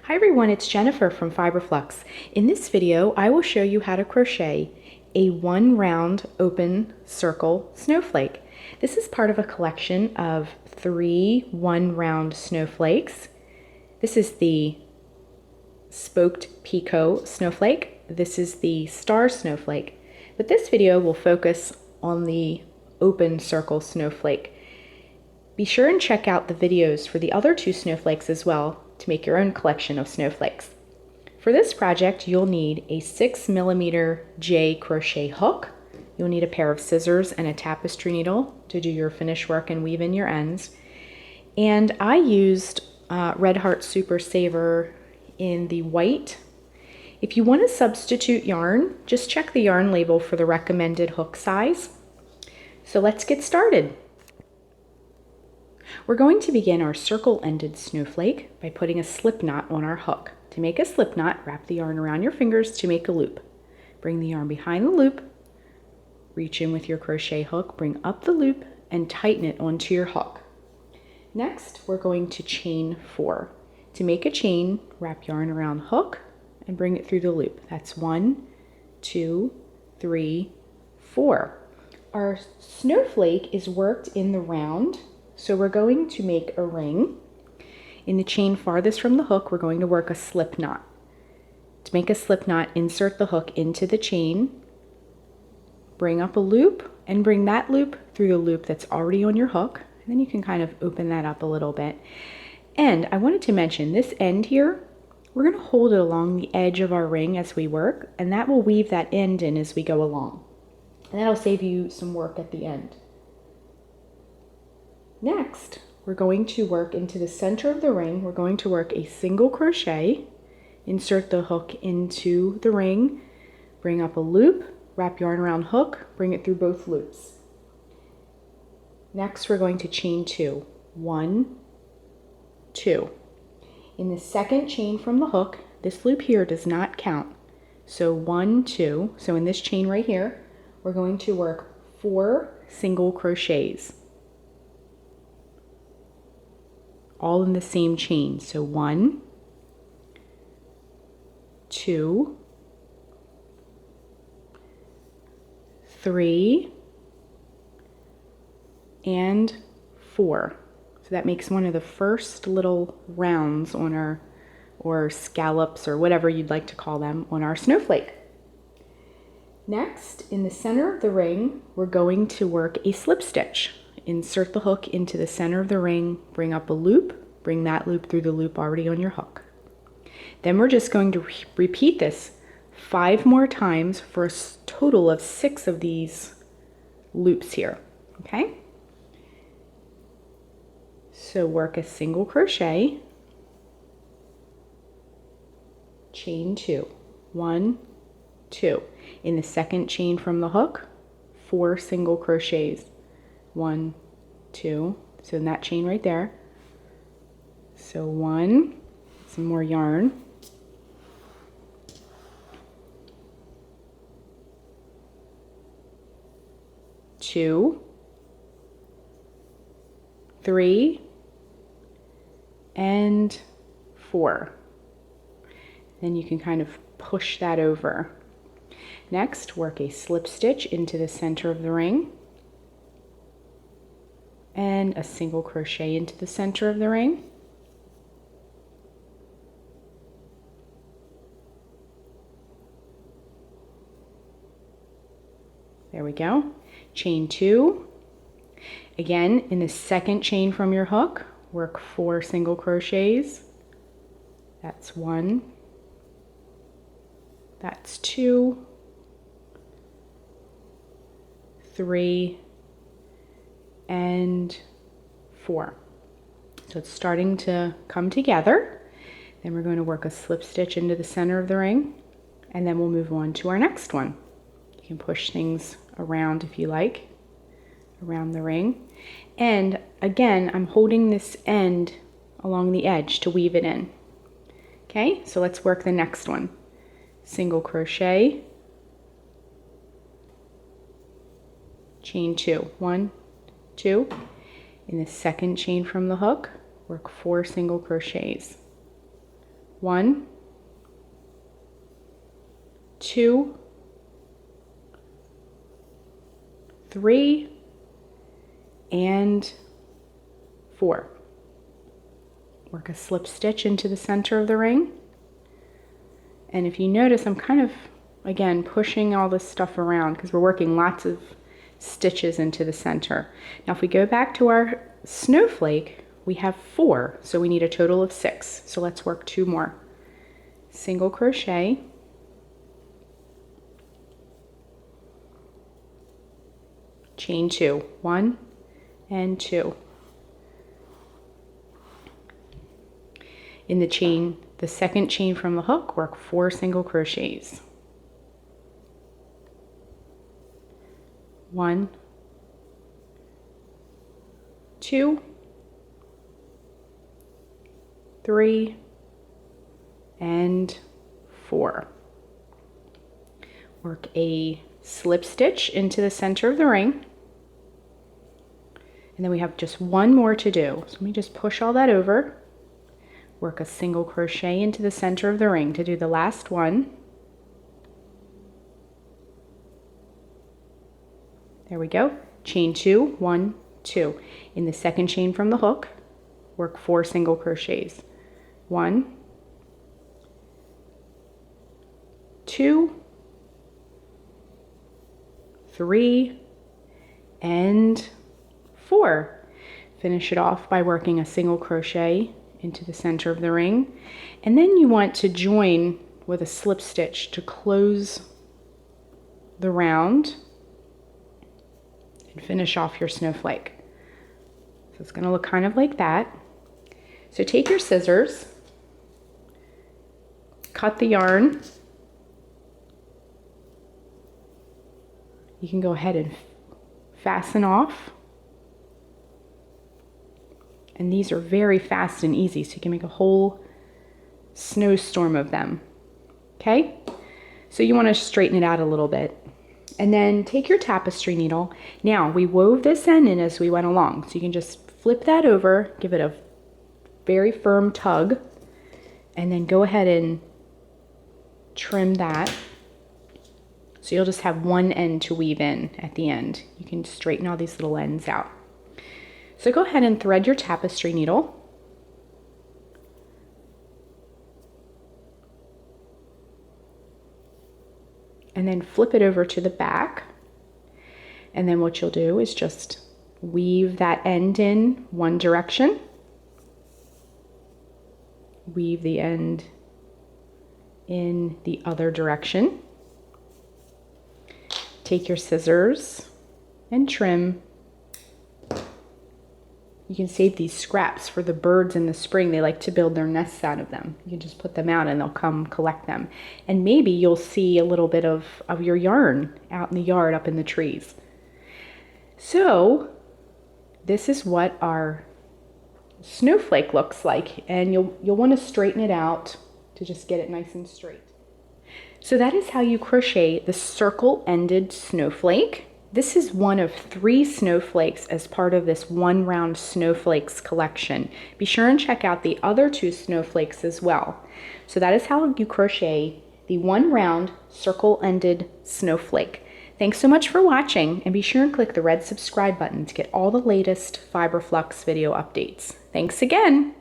Hi everyone, it's Jennifer from Fiberflux. In this video, I will show you how to crochet a one round open circle snowflake. This is part of a collection of 3 one round snowflakes. This is the spoked picot snowflake. This is the star snowflake. But this video will focus on the open circle snowflake. Be sure and check out the videos for the other 2 snowflakes as well to make your own collection of snowflakes. For this project, you'll need a 6mm J crochet hook. You'll need a pair of scissors and a tapestry needle to do your finish work and weave in your ends. And I used Red Heart Super Saver in the white. If you want to substitute yarn, just check the yarn label for the recommended hook size. So let's get started. We're going to begin our circle-ended snowflake by putting a slip knot on our hook. To make a slip knot, wrap the yarn around your fingers to make a loop. Bring the yarn behind the loop, reach in with your crochet hook, bring up the loop, and tighten it onto your hook. Next, we're going to chain 4. To make a chain, wrap yarn around the hook and bring it through the loop. That's 1, 2, 3, 4. Our snowflake is worked in the round. So we're going to make a ring. In the chain farthest from the hook, we're going to work a slip knot. To make a slip knot, insert the hook into the chain, bring up a loop, and bring that loop through the loop that's already on your hook. And then you can kind of open that up a little bit. And I wanted to mention this end here, we're going to hold it along the edge of our ring as we work, and that will weave that end in as we go along. And that'll save you some work at the end. Next, we're going to work into the center of the ring. We're going to work a single crochet, insert the hook into the ring, bring up a loop, wrap yarn around hook, bring it through both loops. Next, we're going to chain 2. 1, 2. In the second chain from the hook, this loop here does not count. So 1, 2. So in this chain right here, we're going to work 4 single crochets, all in the same chain. So 1, 2, 3, and 4. So that makes one of the first little rounds on our, or scallops, or whatever you'd like to call them, on our snowflake. Next, in the center of the ring, we're going to work a slip stitch. Insert the hook into the center of the ring, bring up a loop, bring that loop through the loop already on your hook. Then we're just going to repeat this 5 more times for a total of 6 of these loops here, okay? So work a single crochet, chain 2, 1, 2. In the second chain from the hook, 4 single crochets. 1, 2, so in that chain right there. So 1, some more yarn. 2, 3, and 4. Then you can kind of push that over. Next, work a slip stitch into the center of the ring, and a single crochet into the center of the ring. There we go. Chain 2. Again, in the second chain from your hook, work 4 single crochets. That's 1. That's 2. 3. And 4. So it's starting to come together. Then we're going to work a slip stitch into the center of the ring, and then we'll move on to our next one. You can push things around if you like, around the ring. And again, I'm holding this end along the edge to weave it in. Okay, so let's work the next one. Single crochet, chain 2, 1, 2. In the second chain from the hook, work 4 single crochets. 1, 2, 3, and 4. Work a slip stitch into the center of the ring. And if you notice, I'm kind of, again, pushing all this stuff around because we're working lots of stitches into the center. Now if we go back to our snowflake, we have 4, so we need a total of 6. So let's work 2 more. Single crochet, chain 2, 1 and 2. In the chain, the second chain from the hook, work 4 single crochets. 1, 2, 3, and 4. Work a slip stitch into the center of the ring. And then we have just 1 more to do. So let me just push all that over. Work a single crochet into the center of the ring to do the last one. There we go. Chain 2, 1, 2. In the second chain from the hook, work 4 single crochets. 1, 2, 3, and 4. Finish it off by working a single crochet into the center of the ring, and then you want to join with a slip stitch to close the round and finish off your snowflake. So it's going to look kind of like that. So take your scissors, cut the yarn. You can go ahead and fasten off. And these are very fast and easy, so you can make a whole snowstorm of them. Okay? So you want to straighten it out a little bit. And then take your tapestry needle. Now, we wove this end in as we went along, so you can just flip that over, give it a very firm tug, and then go ahead and trim that. So you'll just have one end to weave in at the end. You can straighten all these little ends out. So go ahead and thread your tapestry needle. And then flip it over to the back. And then what you'll do is just weave that end in one direction. Weave the end in the other direction. Take your scissors and trim. You can save these scraps for the birds in the spring. They like to build their nests out of them. You can just put them out and they'll come collect them. And maybe you'll see a little bit of your yarn out in the yard up in the trees. So this is what our snowflake looks like, and you'll want to straighten it out to just get it nice and straight. So that is how you crochet the circle-ended snowflake. This is one of 3 snowflakes as part of this One Round Snowflakes collection. Be sure and check out the other 2 snowflakes as well. So that is how you crochet the One Round Circle-Ended Snowflake. Thanks so much for watching, and be sure and click the red subscribe button to get all the latest Fiber Flux video updates. Thanks again!